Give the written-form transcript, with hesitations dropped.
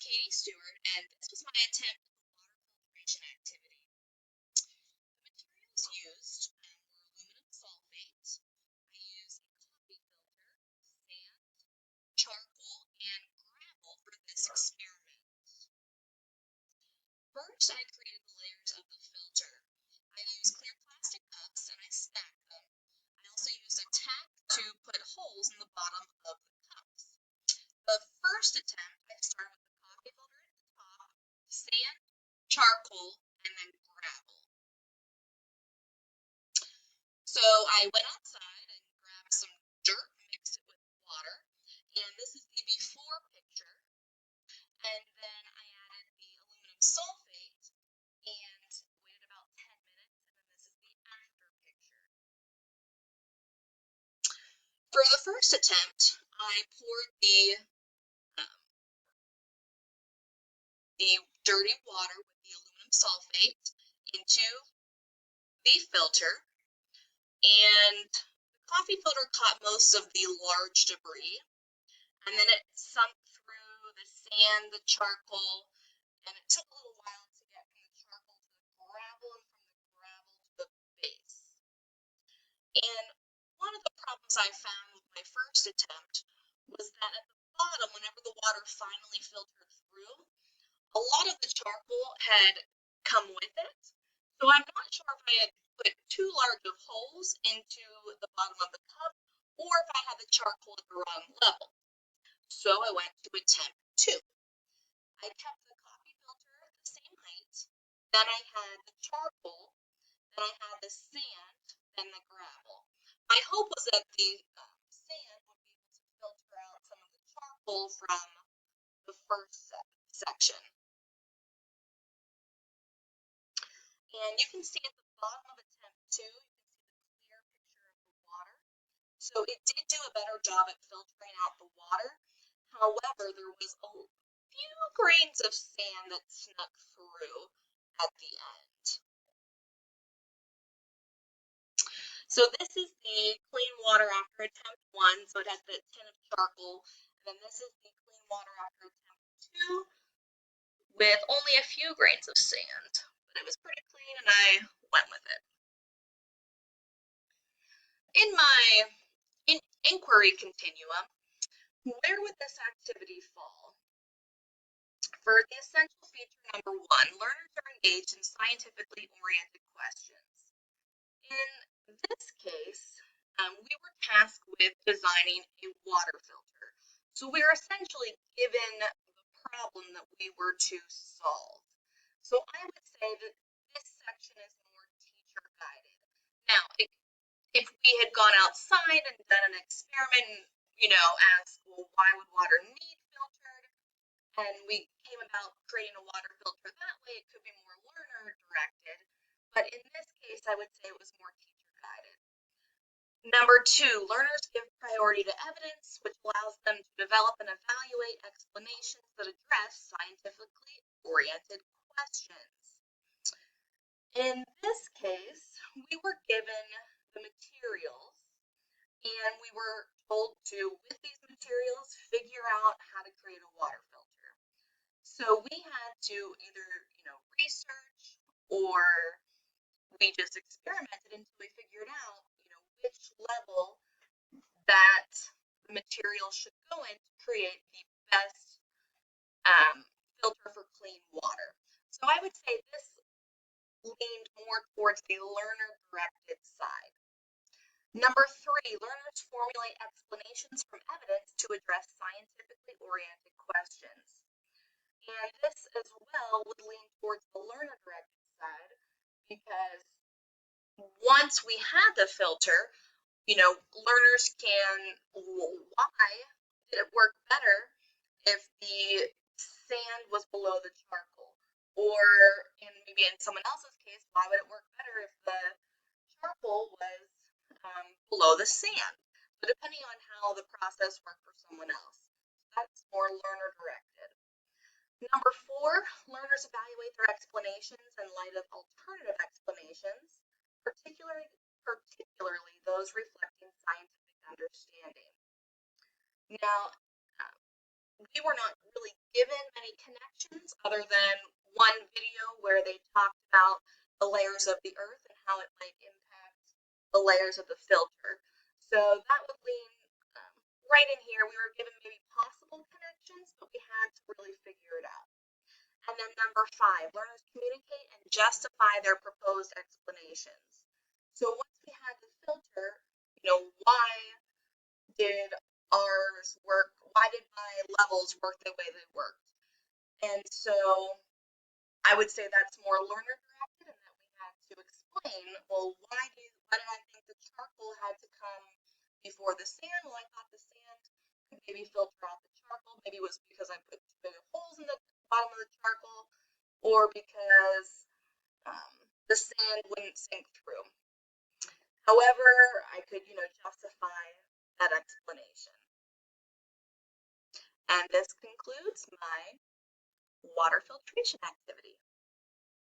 Katie Stewart, and this was my attempt at the water filtration activity. The materials used were aluminum sulfate. I used a coffee filter, sand, charcoal, and gravel for this experiment. First, I created the layers of the filter. I used clear plastic cups and I stacked them. I also used a tack to put holes in the bottom of the cups. The first attempt, I started with the coffee filter at the top, sand, charcoal, and then gravel. So I went outside and grabbed some dirt, mixed it with water, and this is the before picture. And then I added the aluminum sulfate and waited about 10 minutes, and then this is the after picture. For the first attempt, I poured the dirty water with the aluminum sulfate into the filter, and the coffee filter caught most of the large debris, and then it sunk through the sand, the charcoal, and it took a little while to get from the charcoal to the gravel and from the gravel to the base. And one of the problems I found with my first attempt was that at the bottom, whenever the water finally filtered through, a lot of the charcoal had come with it. So I'm not sure if I had put too large of holes into the bottom of the cup or if I had the charcoal at the wrong level. So I went to attempt 2. I kept the coffee filter at the same height, then I had the charcoal, then I had the sand, then the gravel. My hope was that the sand would be able to filter out some of the charcoal from the first section. And you can see at the bottom of attempt 2, you can see the clear picture of the water. So it did do a better job at filtering out the water. However, there was a few grains of sand that snuck through at the end. So this is the clean water after attempt 1. So it has the tin of charcoal. And then this is the clean water after attempt 2 with only a few grains of sand. But it was pretty clean and I went with it. In my inquiry continuum, where would this activity fall? For the essential feature number 1, learners are engaged in scientifically oriented questions. In this case, we were tasked with designing a water filter. So we are essentially given the problem that we were to solve. So I would say that this section is more teacher guided. Now, if we had gone outside and done an experiment, asked, well, why would water need filtered? And we came about creating a water filter that way, it could be more learner directed. But in this case, I would say it was more teacher guided. Number 2, learners give priority to evidence, which allows them to develop and evaluate explanations that address scientifically oriented questions. In this case, we were given the materials and we were told to, with these materials, figure out how to create a water filter. So we had to either, research or we just experimented until we figured out, which level that the material should go in to create the best filter for clean water. So I would say this leaned more towards the learner-directed side. Number 3, learners formulate explanations from evidence to address scientifically oriented questions. And this as well would lean towards the learner-directed side because once we had the filter, learners can, why did it work better if the sand was below the charcoal? Or maybe in someone else's case, why would it work better if the charcoal was below the sand? So depending on how the process worked for someone else, that's more learner directed. Number 4, learners evaluate their explanations in light of alternative explanations, particularly those reflecting scientific understanding. Now, we were not really given many connections other than one video where they talked about the layers of the earth and how it might impact the layers of the filter. So that would lean right in here. We were given maybe possible connections, but we had to really figure it out. And then number 5, learners communicate and justify their proposed explanations. So once we had the filter, why did ours work? Why did my levels work the way they worked? And so I would say that's more learner directed, and that we had to explain, well, why did I think the charcoal had to come before the sand? Well, I thought the sand could maybe filter out the charcoal. Maybe it was because I put too big holes in the bottom of the charcoal, or because the sand wouldn't sink through. However, I could, justify that explanation. And this concludes my water filtration activity.